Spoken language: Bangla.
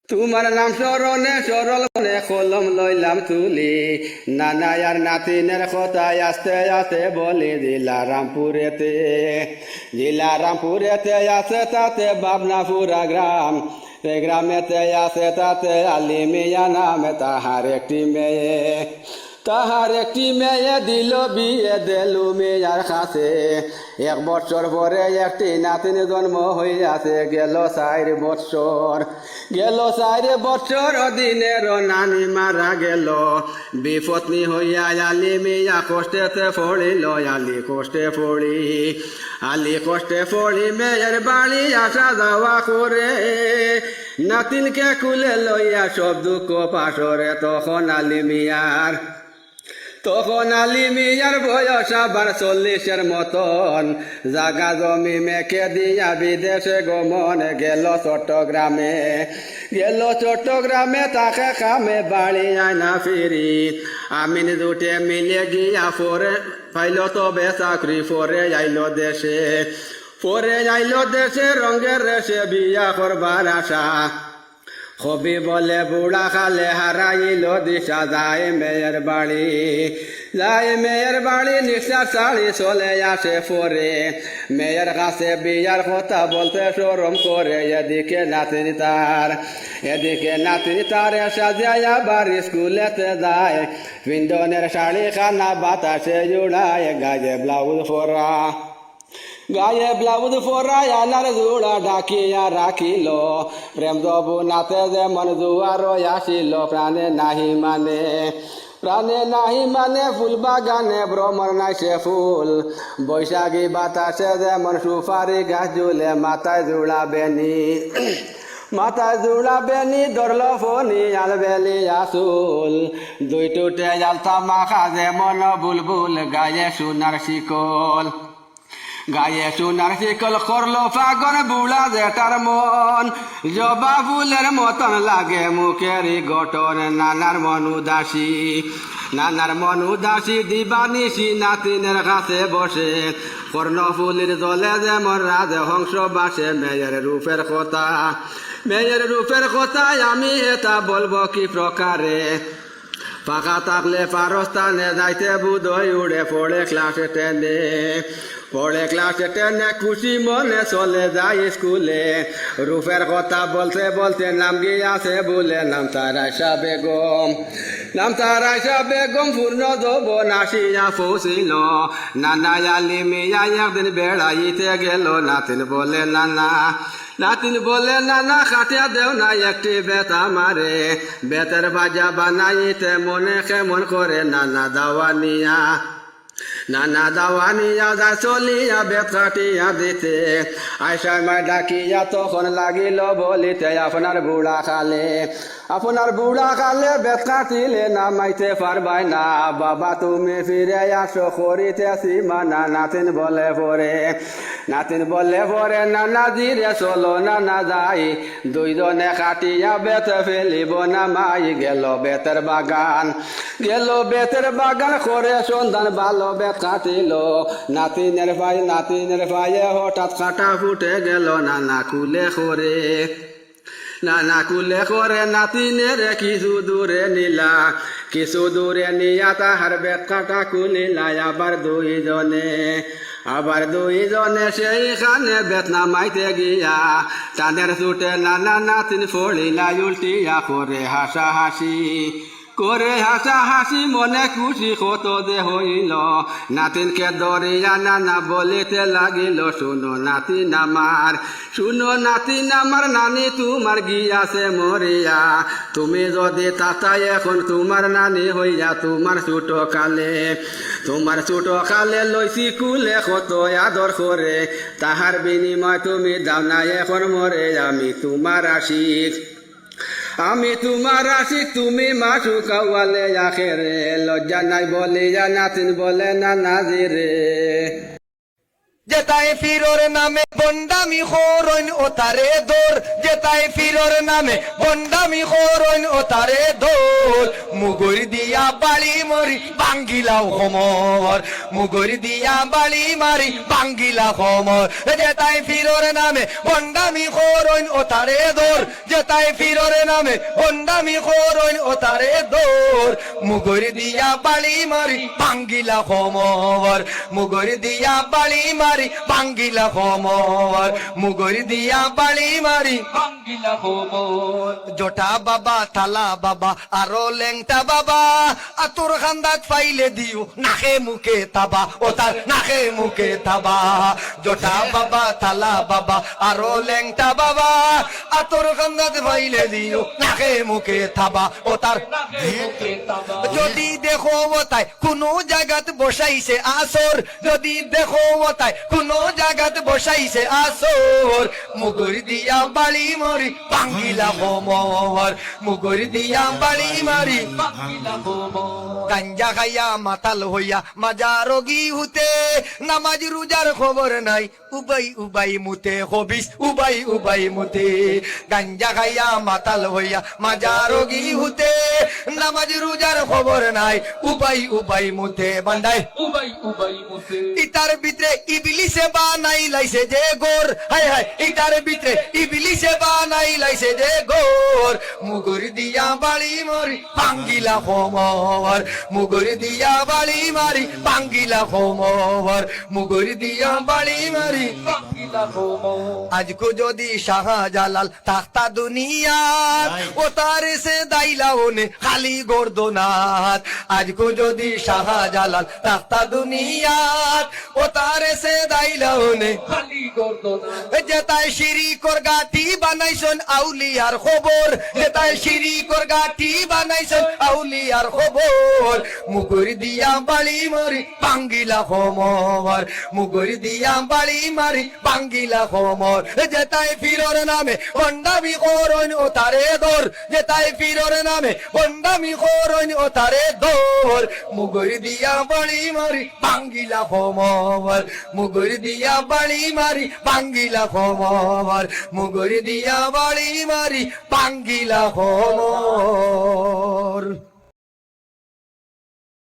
তোমার নাম স্মরণে সরল মনে কলম লইলাম তুলি, নানা আর নাতিনের কথায় আস্তে আস্তে বলি। জেলা রামপুরেতে আছে তাতে বাবনাপুরা গ্রাম, সে গ্রামেতে আছে তাতে আলী মিয়া নামে তাহার একটি মেয়ে দিল বিয়ে দেলু মেয়ার কাছে। 1 বছর পরে একটি নাতিন জন্ম হইয়াছে, গেল 4 বছর দিনের নানি মারা গেল। বিপত্নী হইয়া আলী মিয়া কষ্টেতে পড়িল। আলী কষ্টে পড়ি মেয়ের বাড়ি আসা যাওয়া করে, নাতিনকে কুলে লইয়া সব দুঃখ পাশরে। তখন আলী মিয়ার বয়স আবার 40-এর মতন, জাগা জমি মেকে দিয়া বিদেশে গমন। গেল চট্টগ্রামে তাকে কামে বাড়ি আয়না ফিরি। আমিন দুটে মিলে গিয়া পরে পাইল তবে চাকরি। পরে আইলো দেশে রঙের রেশে বিয়া করবার আশা। কবি বলে বুড়া কালে হারাইল দিশা। যায় মেয়ের বাড়ি নিঃশ্বাস ছাড়ি চলে আসে পরে। মেয়ের কাছে বিয়ার কথা বলতে শরম করে। এদিকে নাতিনি তার সাজায় আবার স্কুলেতে যায়। পিন্দনের শাড়ি খানা বাতাসে জুড়ায়, গায়ে ব্লাউজ পরায় আনার জোড়া ঢাকিয়া রাখিল। প্রেম দবু নাতে যেমন জুয়ার আসিল। প্রাণে নাহি মানে ফুল বাগানে ভ্রমর নাই সে ফুল। বৈশাখী বাতাসে যেমন সুপারি গাছ ঝুলে। মাথায় জুড়াবেনি ধরল ফনি আলবেলি আসুল। 2 টুটে আলতা মাখা যেমন বুলবুল। গায়ে সোনার শিকল করলো ফাগন বুড়া জেঠার মন। জবা ফুলের মতন লাগে মুখেরই গঠন। নানার মন উদাসী দিবানিসি নাতিনের কাছে বসে। কর্ণফুলির জলে যেমন রাজহংস বাসে। মেয়ের রূপের কথায় আমি এটা বলবো কি প্রকারে। ফাঁকা থাকলে পারস্থানে যাইতে বুধই উড়ে। পড়ে ক্লাসে টেনে খুশি মনে চলে যায় স্কুলে। রূপের কথা বলতে নাম গিয়াছে বলে। নাম তার আয়শা বেগম পূর্ণ যৌবন আসিয়া পৌঁছিল। নানা আলী মিয়া একদিন বেড়াইতে গেল। নাতিন বলে নানা খাটিয়া দেও না একটি বেতা মারে। বেতের বাজা বানাইতে মনে কেমন করে। নানা দাওয়ানিয়া যা চলিয়া বেত কাটিয়া দিতে। আয়সার মায় ডাকিয়া তখন লাগিল বলিতে, আপনার বুড়া কালে বেত কাটিলে নামাইতে পারবাই না। বাবা তুমি ফিরে আসো করিতেছি মানা। নাতিন বলে পরে নানা জিরে চলো নানা যাই। 2 জনে কাটিয়া বেত ফেলিব নামাই। গেল বেতের বাগান করে সন্ধান ভালো বেত কাটিল। নাতিনের পায়ে হঠাৎ কাটা ফুটে গেল। নানা কুলে করে নাতিনের কিছু দূরে নিয়া তাহার বেত কাটা কুলিলা। আবার দুইজনে সেইখানে বেত নামাইতে গিয়া। টানের ছুটে নানা নাতিন ফড়িলা উল্টিয়া। করে হাসাহাসি মনে খুশি কত যে হইল। নাতিনকে ধরিয়া নানা বলিতে লাগিল, শুনো নাতিন আমার নানি তোমার গিয়াছে মরিয়া। তুমি যদি তাতাই এখন তোমার নানি হইয়া। তোমার ছোট কালে লইছি কুলে কত আদর করে। তাহার বিনিময় তুমি দাও না এখন মরে। আমি তোমার আশিক তুমি মাসু কাওয়ালে আখেরে। লজ্জা নাই বলিয়া নাতিন বলে না নাজিরে। যেতাই ফিরোর নামে বন্ডামি খোরইন ও তারে দোর যেতাই ফিরোর নামে বন্ডামি খোরইন ও তারে দোর মুগুর দিয়া বাড়ি মরি বাঙ্গিলাও খমর মুগুর দিয়া বাড়ি মারি বাঙ্গিলা খমর যেতাই ফিরোর নামে বন্ডামি খোরইন ও তারে দোর যেতাই ফিরোর নামে বন্ডামি খোরইন ও তারে দোর মুগুর দিয়া বাড়ি মারি বাঙ্গিলা খমর মুগুর দিয়া বাড়ি মারি বাঙ্গিলা খমর মুগুর দিয়া বাড়ি মারি বাঙ্গিলা খমর জটা বাবা থালা বাবা আরো লেংটা বাবা আতুর খান্দাত ফাইলে দিও নাকে মুখে তাবা ও তার নাকে মুখে তাবা জটা বাবা থালা বাবা আরো লেংটা বাবা আতুর খান্দাত ফাইলে দিও নাকে মুখে তাবা ও তার নাকে মুখে তাবা যদি দেখো তাই কোনো জায়গাত বসাইছে আসর যদি দেখো তাই কোনো জায়গাত বসাইছে আসর মুগুর দিয়া বাড়ি মরি বাঙ্গিলা খমর মুগুর দিয়া বাড়ি মারি বাঙ্গিলা খমর গাঞ্জা খাইয়া মাতাল হইয়া মাজা রোগী হুতে নামাজ রোজার খবর নাই উবাই উবাই মুতে হবিস উবাই উবাই মুতে গাঞ্জা খাইয়া মাতাল হইয়া মাজা রোগী হুতে নামাজ রোজার খবর নাই উবাই উবাই মুতে বান্দাই উবাই উবাই মুতে ইতার ভিতরে ইবলিসে বানাই লাইছে যে গোর হায় হায় ইতার ভিতরে ইবলিসে বানাই লাইছে যে গোর মুগুর দিয়া বাড়ি মারি বাঙ্গিলা খমর মুগুর দিয়া বাড়ি মারি বাঙ্গিলা খমর মুগুর দিয়া বাড়ি মারি বাঙ্গিলা খমর আজকো যদি শাহজালাল তাখতা দুনিয়াত ও তার সে দাইলাওনে খালি গর্দনাত আজকো যদি শাহজালাল তাখতা দুনিয়াত ও তার সে দাইলাওনে খালি গর্দনাত যেতাই শিরিকর গাটি বানাইছন আউলিয়ার খবর যেতাই শিরিকর গাটি বানাইছন আউলিয়ার খবর মুগুর দিয়া বাড়ি মারি বাঙ্গিলা খমর মুগুর দিয়া বাড়ি মারি বাঙ্গিলা খমর যেতাই ফিরোর নামে বন্ডামি খোরইন ও তারে দোর যেতাই ফিরোর নামে বন্ডামি খোরইন ও তারে দোর মুগুর দিয়া বাড়ি মারি বাঙ্গিলা খমর মুগুর দিয়া বাড়ি মারি বাঙ্গিলা খমর মুগুর দিয়া বাড়ি মারি বাঙ্গিলা খমর